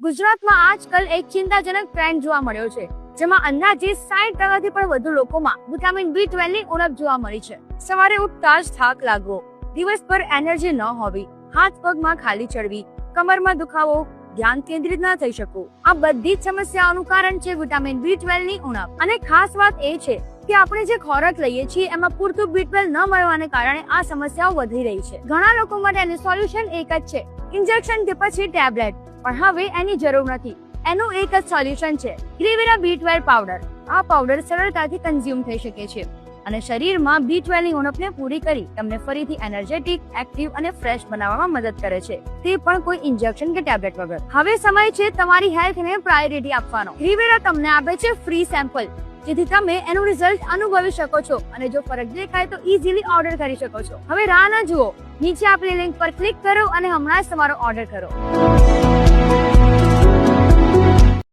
ગુજરાતમાં આજકાલ એક ચિંતાજનક ટ્રેન્ડ જોવા મળ્યો છે, જેમાં અંદાજે 60% થી પણ વધુ લોકોમાં વિટામિન B12 ની ઉણપ જોવા મળી છે. સવારે ઉઠતા જ થાક લાગવો, દિવસભર એનર્જી ન હોવી, હાથ પગમાં ખાલી ચડવી, કમરમાં દુખાવો, ધ્યાન કેન્દ્રિત ન થઈ શકવું, આ બધી જ સમસ્યાઓનું કારણ છે વિટામિન B12 ની ઉણપ. અને ખાસ વાત એ છે કે આપણે જે ખોરાક લઈએ છીએ એમાં પૂરતું B12 ન મળવાને કારણે આ સમસ્યાઓ વધી રહી છે. ઘણા લોકો માટે એનું સોલ્યુશન એક જ છે, ઇન્જેક્શન કે પછી ટેબ્લેટ. પણ હવે એની જરૂર નથી. એનું એક જ સોલ્યુશન છે, ગ્રેવિરા B12 પાવડર. આ પાવડર સરળતાથી કન્ઝ્યુમ થઈ શકે છે અને શરીરમાં B12 ની ઉણપને પૂરી કરી તમને ફરીથી એનર્જેટિક, એક્ટિવ અને ફ્રેશ બનાવવામાં મદદ કરે છે, તે પણ કોઈ ઇન્જેક્શન કે ટેબ્લેટ વગર. હવે સમય છે તમારી હેલ્થને પ્રાયોરિટી આપવાનો. ગ્રેવિરા તમને આપે છે ફ્રી સેમ્પલ, જેથી તમે એનું રિઝલ્ટ અનુભવી શકો છો અને જો ફરક દેખાય તો ઈઝીલી ઓર્ડર કરી શકો છો. હવે રાહ ન જુઓ, નીચે આપેલી લિંક પર ક્લિક કરો અને હમણાં જ તમારો ઓર્ડર કરો.